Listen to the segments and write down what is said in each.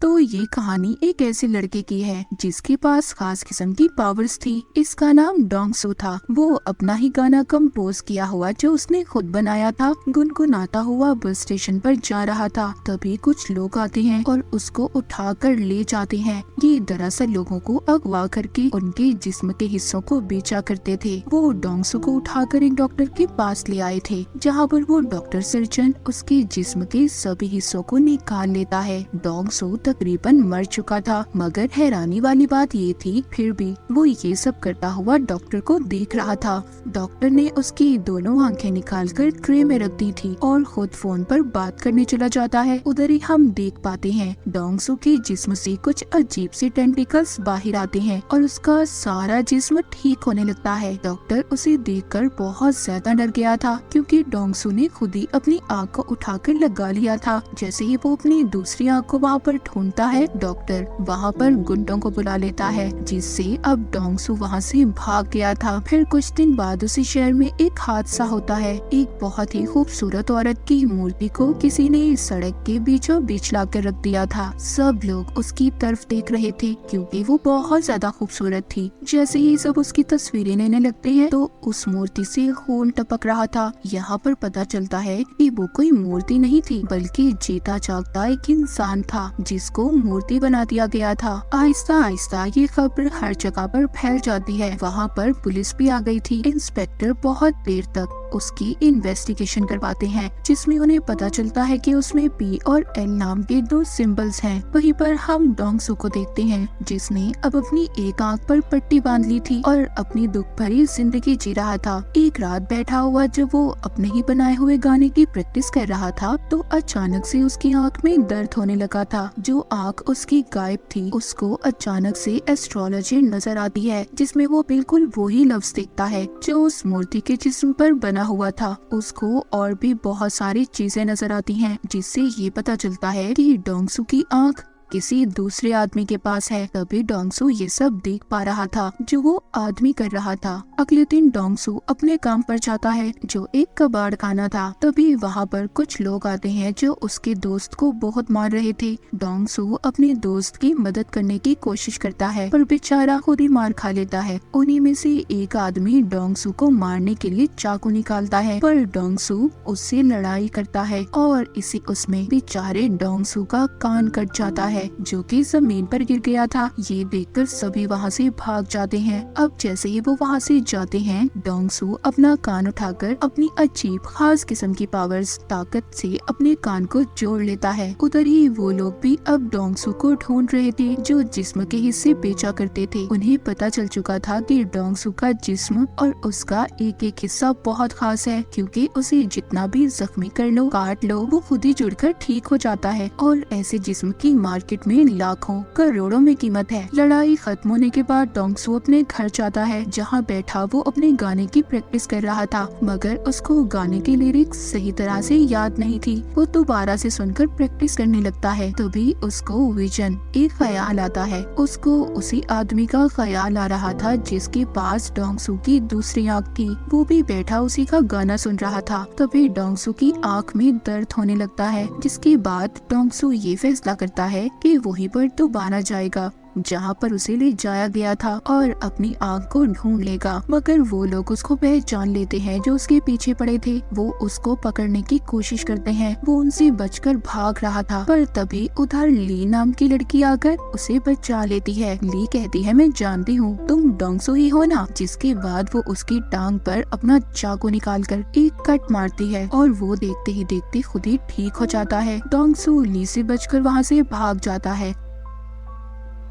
तो ये कहानी एक ऐसे लड़के की है जिसके पास खास किस्म की पावर्स थी। इसका नाम डोंगसू था। वो अपना ही गाना कंपोज किया हुआ जो उसने खुद बनाया था गुनगुनाता हुआ बस स्टेशन पर जा रहा था। तभी कुछ लोग आते हैं और उसको उठाकर ले जाते हैं। ये दरअसल लोगों को अगवा करके उनके जिस्म के हिस्सों को बेचा करते थे। वो डोंगसू को उठाकर एक डॉक्टर के पास ले आए थे, जहाँ पर वो डॉक्टर सर्जन उसके जिस्म के सभी हिस्सों को निकाल लेता है। डोंगसू तकरीबन मर चुका था, मगर हैरानी वाली बात ये थी फिर भी वो ये सब करता हुआ डॉक्टर को देख रहा था। डॉक्टर ने उसकी दोनों आंखें निकालकर ट्रे में रख दी थी और खुद फोन पर बात करने चला जाता है। उधर ही हम देख पाते हैं डोंगसू के जिस्म से कुछ अजीब से टेंटिकल्स बाहर आते हैं और उसका सारा जिस्म ठीक होने लगता है। डॉक्टर उसे देखकर बहुत ज्यादा डर गया था, क्योंकि डोंगसू ने खुद ही अपनी आँख को उठाकर लगा लिया था। जैसे ही वो अपनी दूसरी आँख को वहाँ पर ढूंढता है, डॉक्टर वहाँ पर गुंडों को बुला लेता है, जिससे अब डोंगसू वहाँ से भाग गया था। फिर कुछ दिन बाद उसी शहर में एक हादसा होता है। एक बहुत ही खूबसूरत औरत की मूर्ति को किसी ने सड़क के बीचों बीच ला कर रख दिया था। सब लोग उसकी तरफ देख रहे थे क्योंकि वो बहुत ज्यादा खूबसूरत थी। जैसे ही सब उसकी तस्वीरें लेने लगते हैं तो उस मूर्ति से खून टपक रहा था। यहाँ पर पता चलता है कि वो कोई मूर्ति नहीं थी, बल्कि जीता जागता एक इंसान था जिसको मूर्ति बना दिया गया था। आहिस्ता आहिस्ता ये खबर हर जगह पर फैल जाती है। वहाँ पर पुलिस भी आ गई थी। इंस्पेक्टर बहुत देर तक उसकी इन्वेस्टिगेशन करवाते हैं, जिसमें उन्हें पता चलता है कि उसमें P और L नाम के दो सिंबल्स हैं। वहीं पर हम डोंगसू को देखते हैं, जिसने अब अपनी एक आंख पर पट्टी बांध ली थी और अपनी दुख भरी जिंदगी जी रहा था। एक रात बैठा हुआ जब वो अपने ही बनाए हुए गाने की प्रैक्टिस कर रहा था, तो अचानक से उसकी आंख में दर्द होने लगा था। जो आंख उसकी गायब थी, उसको अचानक से एस्ट्रोलॉजी नजर आती है, जिसमें वो बिल्कुल वही लफ्ज देखता है जो उस मूर्ति के जिस्म पर बना हुआ था। उसको और भी बहुत सारी चीजें नजर आती हैं, जिससे ये पता चलता है कि डोंगसू की आंख किसी दूसरे आदमी के पास है। तभी डोंगसू ये सब देख पा रहा था जो वो आदमी कर रहा था। अगले दिन डोंगसू अपने काम पर जाता है, जो एक कबाड़ खाना था। तभी वहाँ पर कुछ लोग आते हैं जो उसके दोस्त को बहुत मार रहे थे। डोंगसू अपने दोस्त की मदद करने की कोशिश करता है, पर बेचारा खुद ही मार खा लेता है। उन्हीं में से एक आदमी डोंगसू को मारने के लिए चाकू निकालता है, पर डोंगसू उससे लड़ाई करता है और इसी उसमें बेचारे डोंगसू का कान कट जाता है, जो कि जमीन पर गिर गया था। ये देखकर सभी वहाँ से भाग जाते हैं। अब जैसे ही वो वहाँ से जाते हैं, डोंगसू अपना कान उठाकर अपनी अजीब खास किस्म की पावर्स ताकत से अपने कान को जोड़ लेता है। उधर ही वो लोग भी अब डोंगसू को ढूंढ रहे थे जो जिस्म के हिस्से बेचा करते थे। उन्हें पता चल चुका था कि डोंगसू का जिस्म और उसका एक एक हिस्सा बहुत खास है, क्योंकि उसे जितना भी जख्मी कर लो, काट लो, वो खुद ही जुड़कर ठीक हो जाता है। और ऐसे जिस्म की मार्केट में लाखों करोड़ों में कीमत है। लड़ाई खत्म होने के बाद डोंगसू अपने घर जाता है, जहाँ बैठा वो अपने गाने की प्रैक्टिस कर रहा था, मगर उसको गाने की लिरिक्स सही तरह से याद नहीं थी। वो दोबारा से सुनकर प्रैक्टिस करने लगता है। तभी उसको विजन, एक ख्याल आता है। उसको उसी आदमी का ख्याल आ रहा था जिसके पास डोंगसू की दूसरी आँख थी। वो भी बैठा उसी का गाना सुन रहा था। तभी डोंगसू की आँख में दर्द होने लगता है, जिसके बाद डोंगसू ये फैसला करता है कि वहीं पर दोबारा जाएगा जहाँ पर उसे ले जाया गया था और अपनी आँख को ढूंढ लेगा। मगर वो लोग उसको पहचान लेते हैं जो उसके पीछे पड़े थे। वो उसको पकड़ने की कोशिश करते हैं। वो उनसे बचकर भाग रहा था, पर तभी उधर ली नाम की लड़की आकर उसे बचा लेती है। ली कहती है, मैं जानती हूँ तुम डोंगसू ही हो ना। जिसके बाद वो उसकी टांग पर अपना चाकू निकालकर एक कट मारती है और वो देखते ही देखते खुद ही ठीक हो जाता है। डोंगसू ली से बचकर वहाँ से भाग जाता है।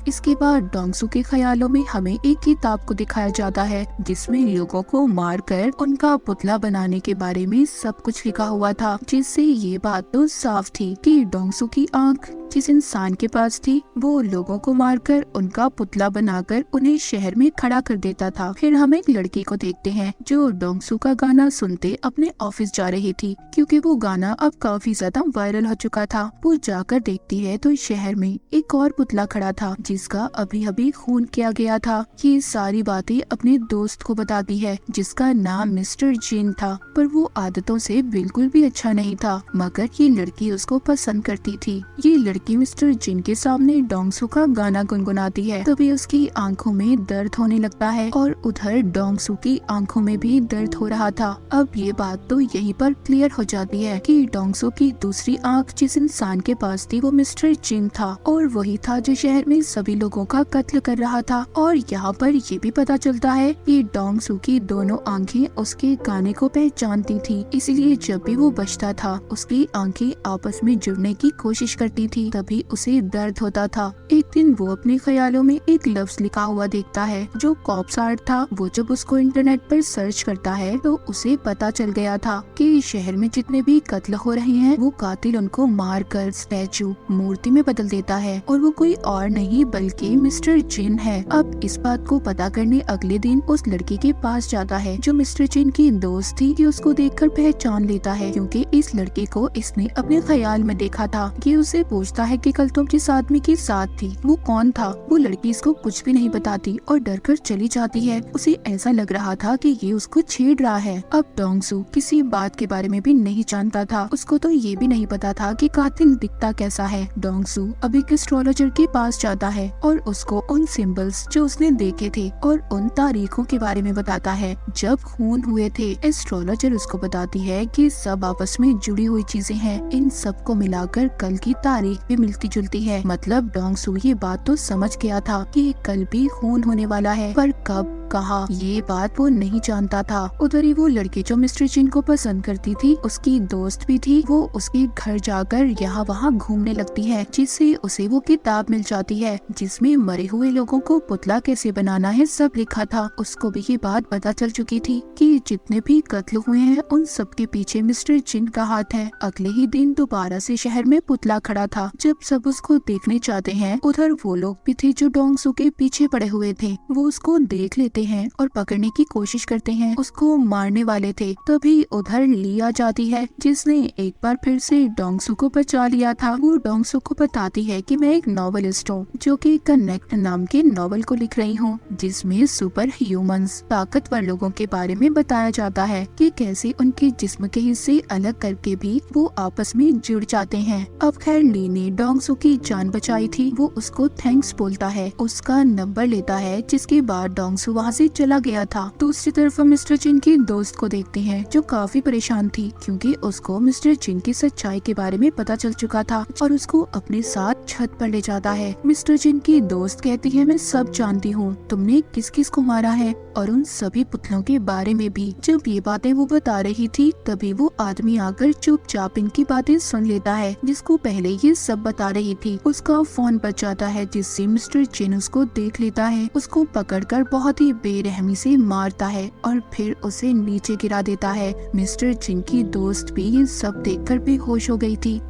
इसके बाद डोंगसू के ख्यालों में हमें एक किताब को दिखाया जाता है, जिसमें लोगों को मारकर उनका पुतला बनाने के बारे में सब कुछ लिखा हुआ था, जिससे ये बात तो साफ थी कि डोंगसू की आंख जिस इंसान के पास थी, वो लोगों को मारकर उनका पुतला बनाकर उन्हें शहर में खड़ा कर देता था। फिर हम एक लड़की को देखते हैं जो डोंगसू का गाना सुनते अपने ऑफिस जा रही थी, क्योंकि वो गाना अब काफी ज्यादा वायरल हो चुका था। वो जाकर देखती है तो शहर में एक और पुतला खड़ा था, जिसका अभी अभी खून किया गया था। ये सारी बातें अपने दोस्त को बताती है जिसका नाम मिस्टर जिन था, पर वो आदतों से बिल्कुल भी अच्छा नहीं था, मगर ये लड़की उसको पसंद करती थी। ये लड़की मिस्टर जिन के सामने डोंगसू का गाना गुनगुनाती है। तभी उसकी आंखों में दर्द होने लगता है और उधर डोंगसू की आंखों में भी दर्द हो रहा था। अब ये बात तो यहीं पर क्लियर हो जाती है कि डोंगसू की दूसरी आंख जिस इंसान के पास थी वो मिस्टर जिन था, और वही था जो शहर में सभी लोगों का कत्ल कर रहा था। और यहाँ पर ये भी पता चलता है कि डोंगसू की दोनों आंखें उसके गाने को पहचानती थी, इसलिए जब भी वो बजता था उसकी आंखें आपस में जुड़ने की कोशिश करती थी, तभी उसे दर्द होता था। एक दिन वो अपने ख्यालों में एक लफ्ज लिखा हुआ देखता है जो कॉप्स आर्ट था। वो जब उसको इंटरनेट पर सर्च करता है तो उसे पता चल गया था कि शहर में जितने भी कत्ल हो रहे हैं वो कातिल उनको मारकर स्टैचू मूर्ति में बदल देता है, और वो कोई और नहीं बल्कि मिस्टर जिन है। अब इस बात को पता करने अगले दिन उस लड़की के पास जाता है जो मिस्टर जिन की दोस्त थी, कि उसको देखकर पहचान लेता है क्योंकि इस लड़के को इसने अपने ख्याल में देखा था। ये उसे पूछता है कि कल तुम जिस आदमी के साथ थी वो कौन था। वो लड़की इसको कुछ भी नहीं बताती और डरकर चली जाती है। उसे ऐसा लग रहा था कि ये उसको छेड़ रहा है। अब डोंगसू किसी बात के बारे में भी नहीं जानता था। उसको तो ये भी नहीं पता था कि कातिल दिखता कैसा है। डोंगसू अब एक एस्ट्रोलॉजर के पास जाता है और उसको उन सिंबल्स जो उसने देखे थे और उन तारीखों के बारे में बताता है जब खून हुए थे। एस्ट्रोलॉजर उसको बताती है कि सब आपस में जुड़ी हुई चीजें हैं, इन सब को मिलाकर कल की तारीख भी मिलती जुलती है। मतलब डोंगसू ये बात तो समझ गया था कि कल भी खून होने वाला है, पर कब कहा ये बात वो नहीं जानता था। उधर ही वो लड़की जो मिस्टर जिन को पसंद करती थी उसकी दोस्त भी थी। वो उसके घर जाकर यहाँ वहाँ घूमने लगती है, जिससे उसे वो किताब मिल जाती है जिसमें मरे हुए लोगों को पुतला कैसे बनाना है सब लिखा था। उसको भी ये बात पता चल चुकी थी कि जितने भी कत्ल हुए हैं उन सब के पीछे मिस्टर जिन का हाथ है। अगले ही दिन दोबारा से शहर में पुतला खड़ा था। जब सब उसको देखने जाते हैं उधर वो लोग भी थे जो डोंगसू के पीछे पड़े हुए थे। वो उसको देख लेते हैं और पकड़ने की कोशिश करते हैं, उसको मारने वाले थे। तभी उधर ली आ जाती है जिसने एक बार फिर से डोंगसू को बचा लिया था। वो डोंगसू को बताती है कि मैं एक नॉवेलिस्ट हूँ जो कि कनेक्ट नाम के नॉवल को लिख रही हूँ, जिसमें सुपर ह्यूमंस ताकतवर लोगों के बारे में बताया जाता है कि कैसे उनके जिस्म के हिस्से अलग करके भी वो आपस में जुड़ जाते हैं। अब खैर ली ने डोंगसू की जान बचाई थी। वो उसको थैंक्स बोलता है, उसका नंबर लेता है, जिसके बाद डोंगसू वहाँ से चला गया था। दूसरी तरफ मिस्टर जिन की दोस्त को देखते हैं जो काफी परेशान थी क्योंकि उसको मिस्टर जिन की सच्चाई के बारे में पता चल चुका था, और उसको अपने साथ छत पर ले जाता है। मिस्टर जिन की दोस्त कहती है मैं सब जानती हूँ, तुमने किस किस को मारा है और उन सभी पुतलों के बारे में भी। जब ये बातें वो बता रही थी तभी वो आदमी आकर चुपचाप इनकी बातें सुन लेता है जिसको पहले ये सब बता रही थी। उसका फोन बच जाता है जिससे मिस्टर जिन उसको देख लेता है, उसको पकड़कर बहुत ही बेरहमी से मारता है और फिर उसे नीचे गिरा देता है। मिस्टर जिन की दोस्त भी ये सब देखकर बेहोश हो गई थी।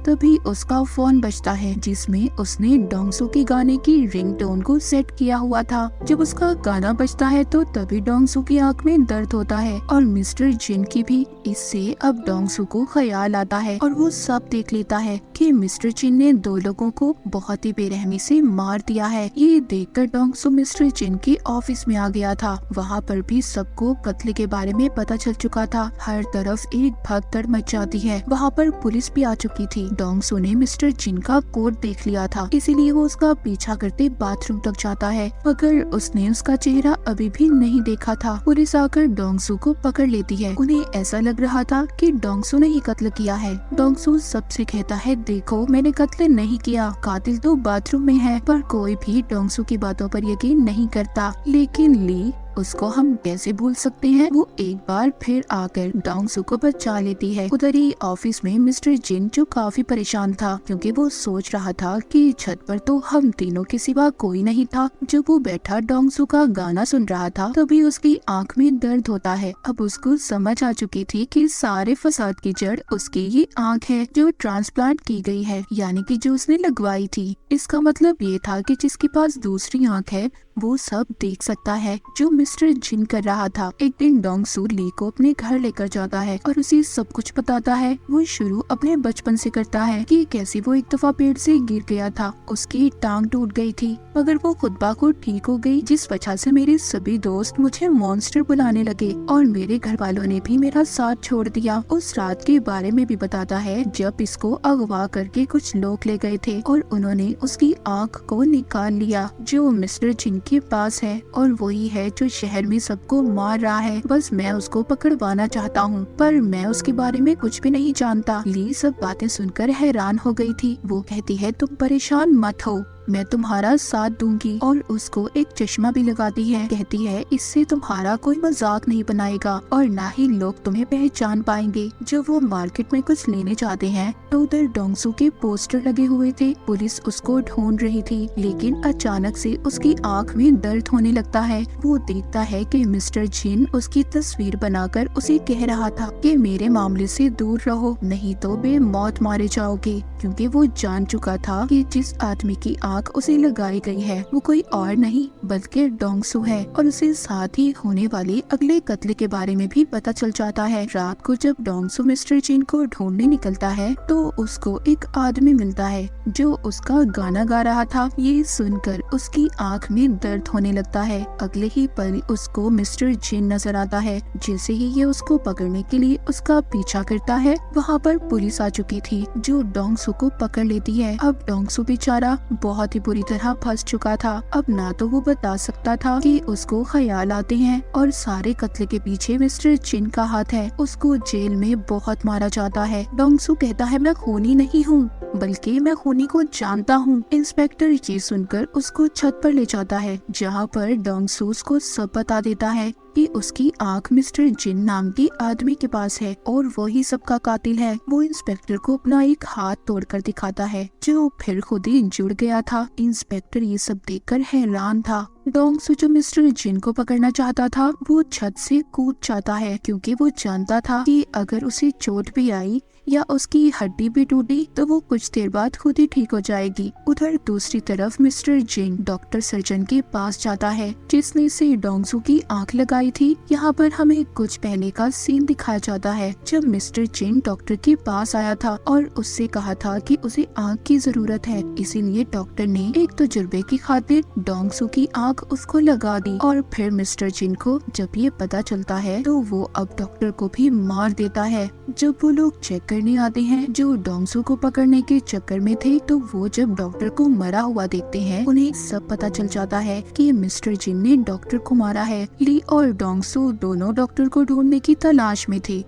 तभी उसका फोन बजता है जिसमें उसने डोंगसू के गाने की रिंगटोन को सेट किया हुआ था। जब उसका गाना बजता है तो तभी डोंगसू की आंख में दर्द होता है और मिस्टर जिन की भी। इससे अब डोंगसू को ख्याल आता है और वो सब देख लेता है कि मिस्टर जिन ने दो लोगों को बहुत ही बेरहमी से मार दिया है। ये देखकर डोंगसू मिस्टर जिन के ऑफिस में आ गया था। वहाँ पर भी सबको कत्ल के बारे में पता चल चुका था। हर तरफ एक भगदड़ मच जाती है। वहाँ पर पुलिस भी आ चुकी थी। डोंगसू ने मिस्टर जिन का कोट देख लिया था, इसीलिए वो उसका पीछा करते बाथरूम तक जाता है, मगर उसने उसका चेहरा अभी भी नहीं देखा था। पुलिस आकर डोंगसू को पकड़ लेती है। उन्हें ऐसा लग रहा था कि डोंगसू ने ही कत्ल किया है। डोंगसू सबसे कहता है देखो मैंने कत्ल नहीं किया, कातिल तो बाथरूम में है। पर कोई भी डोंगसू की बातों पर यकीन नहीं करता। लेकिन ली उसको हम कैसे भूल सकते हैं। वो एक बार फिर आकर डोंगसू को बचा लेती है। उधर ही ऑफिस में मिस्टर जिन जो काफी परेशान था क्योंकि वो सोच रहा था कि छत पर तो हम तीनों के सिवा कोई नहीं था। जब वो बैठा डोंगसू का गाना सुन रहा था तभी उसकी आंख में दर्द होता है। अब उसको समझ आ चुकी थी कि सारे फसाद की जड़ उसकी ये आंख है जो ट्रांसप्लांट की गई है, यानी कि जो उसने लगवाई थी। इसका मतलब ये था कि जिसके पास दूसरी आंख है वो सब देख सकता है जो मिस्टर जिन कर रहा था। एक दिन डोंग सू ली को अपने घर लेकर जाता है और उसे सब कुछ बताता है। वो शुरू अपने बचपन से करता है कि कैसे वो एक दफा पेड़ से गिर गया था, उसकी टांग टूट गई थी मगर वो खुद ब खुद ठीक हो गई, जिस वजह से मेरे सभी दोस्त मुझे मॉन्स्टर बुलाने लगे और मेरे घर वालों ने भी मेरा साथ छोड़ दिया। उस रात के बारे में भी बताता है जब इसको अगवा करके कुछ लोग ले गए थे और उन्होंने उसकी आँख को निकाल लिया जो मिस्टर जिन के पास है और वही है जो शहर में सबको मार रहा है। बस मैं उसको पकड़वाना चाहता हूँ पर मैं उसके बारे में कुछ भी नहीं जानता। ली सब बातें सुनकर हैरान हो गई थी। वो कहती है तुम परेशान मत हो, मैं तुम्हारा साथ दूंगी और उसको एक चश्मा भी लगाती है। कहती है इससे तुम्हारा कोई मजाक नहीं बनाएगा और ना ही लोग तुम्हें पहचान पाएंगे। जब वो मार्केट में कुछ लेने जाते हैं तो उधर डोंग सू के पोस्टर लगे हुए थे। पुलिस उसको ढूंढ रही थी लेकिन अचानक से उसकी आंख में दर्द होने लगता है। वो देखता है कि मिस्टर जिन उसकी तस्वीर बनाकर उसे कह रहा था कि मेरे मामले से दूर रहो नहीं तो बेमौत मारे जाओगे, क्योंकि वो जान चुका था कि जिस आदमी की आंख उसे लगाई गई है वो कोई और नहीं बल्कि डोंग सू है और उसे साथ ही होने वाले अगले कत्ल के बारे में भी पता चल जाता है। रात को जब डोंग सू मिस्टर जिन को ढूंढने निकलता है तो उसको एक आदमी मिलता है जो उसका गाना गा रहा था। ये सुनकर उसकी आंख में दर्द होने लगता है। अगले ही पल उसको मिस्टर जिन नजर आता है। जैसे ही ये उसको पकड़ने के लिए उसका पीछा करता है वहाँ पर पुलिस आ चुकी थी जो डोंग सू को पकड़ लेती है। अब डोंग सू बेचारा बहुत ही बुरी तरह फंस चुका था। अब ना तो वो बता सकता था कि उसको ख्याल आते हैं और सारे कत्ल के पीछे मिस्टर जिन का हाथ है। उसको जेल में बहुत मारा जाता है। डोंग सू कहता है मैं खूनी नहीं हूँ बल्कि मैं खूनी को जानता हूँ। इंस्पेक्टर ये सुनकर उसको छत पर ले जाता है जहाँ पर डोंग सू को सब बता देता है कि उसकी आंख मिस्टर जिन नाम के आदमी के पास है और वही सबका कातिल है। वो इंस्पेक्टर को अपना एक हाथ तोड़कर दिखाता है जो फिर खुद ही जुड़ गया था। इंस्पेक्टर ये सब देखकर हैरान था। डोंग सू जो मिस्टर जिन को पकड़ना चाहता था वो छत से कूद जाता है क्योंकि वो जानता था कि अगर उसे चोट भी आई या उसकी हड्डी भी टूटी तो वो कुछ देर बाद खुद ही ठीक हो जाएगी। उधर दूसरी तरफ मिस्टर जिन डॉक्टर सर्जन के पास जाता है जिसने से डोंग सू की आंख लगाई थी। यहाँ पर हमें कुछ पहले का सीन दिखाया जाता है जब मिस्टर जिन डॉक्टर के पास आया था और उससे कहा था कि उसे आंख की जरूरत है, इसीलिए डॉक्टर ने एक तजुर्बे की खातिर डोंग सू की आंख उसको लगा दी। और फिर मिस्टर जिन को जब ये पता चलता है तो वो अब डॉक्टर को भी मार देता है। जब वो लोग चेक करने आते हैं जो डोंग सू को पकड़ने के चक्कर में थे तो वो जब डॉक्टर को मरा हुआ देखते हैं उन्हें सब पता चल जाता है कि मिस्टर जिन ने डॉक्टर को मारा है। ली और डोंग सू दोनों डॉक्टर को ढूंढने की तलाश में थे।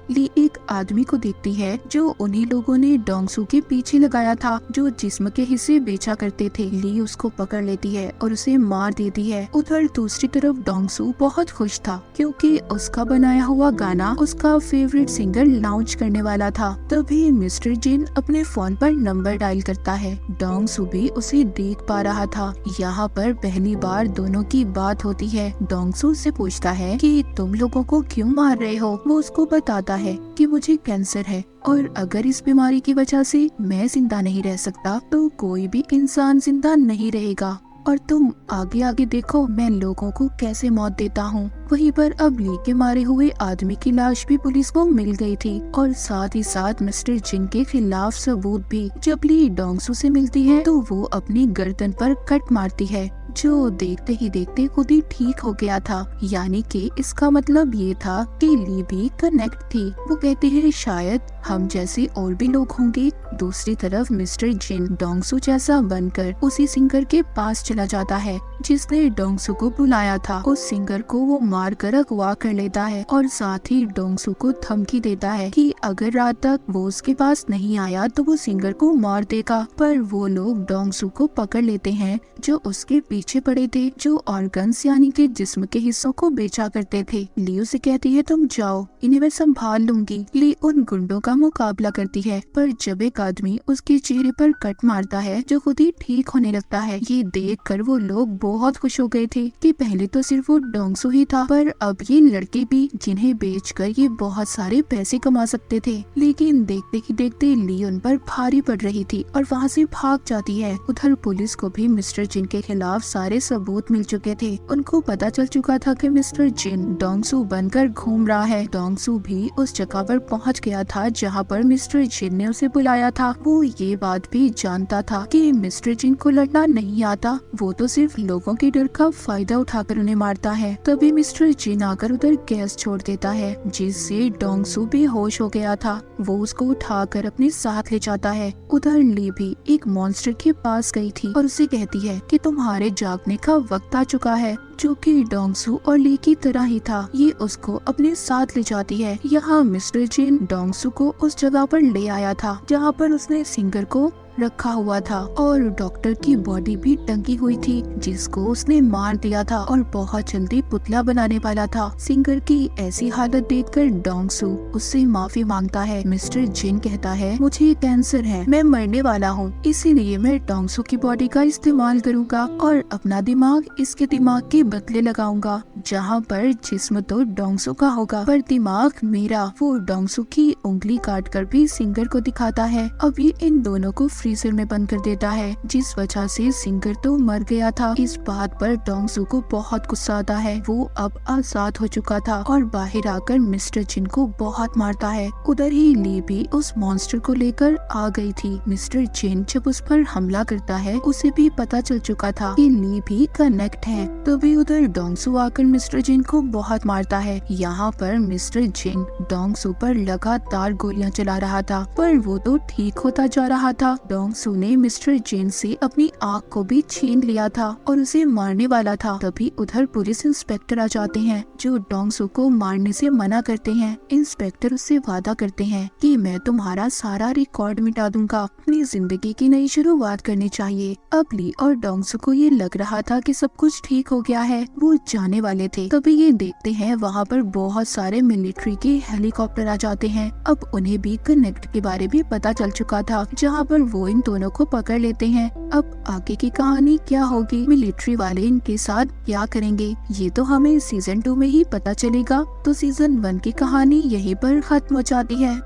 ली एक आदमी को देखती है जो उन्हीं लोगों ने डोंग सू के पीछे लगाया था जो जिस्म के हिस्से बेचा करते थे। ली उसको पकड़ लेती है और उसे मार देती है। उधर दूसरी तरफ डोंग सू बहुत खुश था क्योंकि उसका बनाया हुआ गाना उसका फेवरेट सिंगर लॉन्च करने वाला था। तभी मिस्टर जिन अपने फोन पर नंबर डायल करता है। डोंग सू भी उसे देख पा रहा था। यहाँ पर पहली बार दोनों की बात होती है। डोंग सू से पूछता है कि तुम लोगों को क्यों मार रहे हो। वो उसको बताता है कि मुझे कैंसर है और अगर इस बीमारी की वजह से मैं जिंदा नहीं रह सकता तो कोई भी इंसान जिंदा नहीं रहेगा और तुम आगे आगे देखो मैं लोगों को कैसे मौत देता हूँ। वहीं पर अब ली के मारे हुए आदमी की लाश भी पुलिस को मिल गई थी और साथ ही साथ मिस्टर जिन के खिलाफ सबूत भी। जब ली डोंग सू से मिलती है तो वो अपनी गर्दन पर कट मारती है जो देखते ही देखते खुद ही ठीक हो गया था। यानी कि इसका मतलब ये था कि ली भी कनेक्ट थी। वो कहते हैं शायद हम जैसे और भी लोग होंगे। दूसरी तरफ मिस्टर जिन डोंग सू जैसा बनकर उसी सिंगर के पास चला जाता है जिसने डोंग सू को बुलाया था। उस सिंगर को वो मार कर अगवा कर लेता है और साथ ही डोंग सू को धमकी देता है कि अगर रात तक वो उसके पास नहीं आया तो वो सिंगर को मार देगा। पर वो लोग डोंग सू को पकड़ लेते हैं जो उसके पीछे पड़े थे, जो ऑर्गन्स यानी कि जिस्म के हिस्सों को बेचा करते थे। ली उसे कहती है तुम जाओ, इन्हें मैं संभाल लूंगी। ली उन गुंडों का मुकाबला करती है पर जब एक आदमी उसके चेहरे पर कट मारता है जो खुद ही ठीक होने लगता है। ये देख कर वो लोग बहुत खुश हो गए थे कि पहले तो सिर्फ वो डोंग सू ही था पर अब ये लड़के भी जिन्हें बेचकर ये बहुत सारे पैसे कमा सकते थे। लेकिन देखते ही देखते ली उन पर भारी पड़ रही थी और वहाँ से भाग जाती है। उधर पुलिस को भी मिस्टर जिन के खिलाफ सारे सबूत मिल चुके थे। उनको पता चल चुका था कि मिस्टर जिन डोंगसू बनकर घूम रहा है। डोंगसू भी उस जगह पर पहुंच गया था जहां पर मिस्टर जिन ने उसे बुलाया था। वो ये बात भी जानता था कि मिस्टर जिन को लड़ना नहीं आता, वो तो सिर्फ लोगों के डर का फायदा उठाकर उन्हें मारता है। तभी मिस्टर जिन आकर उधर गैस छोड़ देता है, जिससे डोंगसू बेहोश हो गया था। वो उसको उठाकर अपने साथ ले जाता है। उधर ली भी एक मॉन्स्टर के पास गई थी और उसे कहती है कि तुम्हारे जागने का वक्त आ चुका है, जो कि डोंगसू और ली की तरह ही था। ये उसको अपने साथ ले जाती है। यहाँ मिस्टर जिन डोंगसू को उस जगह पर ले आया था जहाँ पर उसने सिंगर को रखा हुआ था और डॉक्टर की बॉडी भी टंगी हुई थी, जिसको उसने मार दिया था और बहुत जल्दी पुतला बनाने वाला था। सिंगर की ऐसी हालत देखकर डोंगसू उससे माफी मांगता है। मिस्टर जिन कहता है, मुझे कैंसर है, मैं मरने वाला हूँ, इसीलिए मैं डोंगसू की बॉडी का इस्तेमाल करूँगा और अपना दिमाग इसके दिमाग के बदले लगाऊंगा। जहाँ पर जिस्म तो डोंगसू का होगा पर दिमाग मेरा। वो डोंगसू की उंगली काट कर भी सिंगर को दिखाता है। अब ये इन दोनों को फ्रीजर में बंद कर देता है, जिस वजह से सिंगर तो मर गया था। इस बात पर डोंगसू को बहुत गुस्सा आता है। वो अब आजाद हो चुका था और बाहर आकर मिस्टर जिन को बहुत मारता है। उधर ही ली भी उस मॉन्स्टर को लेकर आ गई थी। मिस्टर जिन जब उस पर हमला करता है, उसे भी पता चल चुका था कि ली भी कनेक्ट है। तो भी उधर डोंगसू आकर मिस्टर जिन को बहुत मारता है। यहाँ पर मिस्टर जिन डोंगसू पर लगातार गोलियां चला रहा था, पर वो तो ठीक होता जा रहा था। डोंगसू ने मिस्टर जिन से अपनी आँख को भी छीन लिया था और उसे मारने वाला था। तभी उधर पुलिस इंस्पेक्टर आ जाते हैं, जो डोंगसू को मारने से मना करते हैं। इंस्पेक्टर उससे वादा करते हैं कि मैं तुम्हारा सारा रिकॉर्ड मिटा दूंगा, अपनी जिंदगी की नई शुरुआत करनी चाहिए। अब ली और डोंगसू को ये लग रहा था कि सब कुछ ठीक हो गया है, वो जाने वाले थे। तभी ये देखते हैं वहाँ पर बहुत सारे मिलिट्री के हेलीकॉप्टर आ जाते हैं। अब उन्हें भी कनेक्ट के बारे में पता चल चुका था, जहाँ पर वो इन दोनों को पकड़ लेते हैं। अब आगे की कहानी क्या होगी, मिलिट्री वाले इनके साथ क्या करेंगे, ये तो हमें सीजन 2 में ही पता चलेगा। तो सीजन 1 की कहानी यहीं पर खत्म हो जाती है।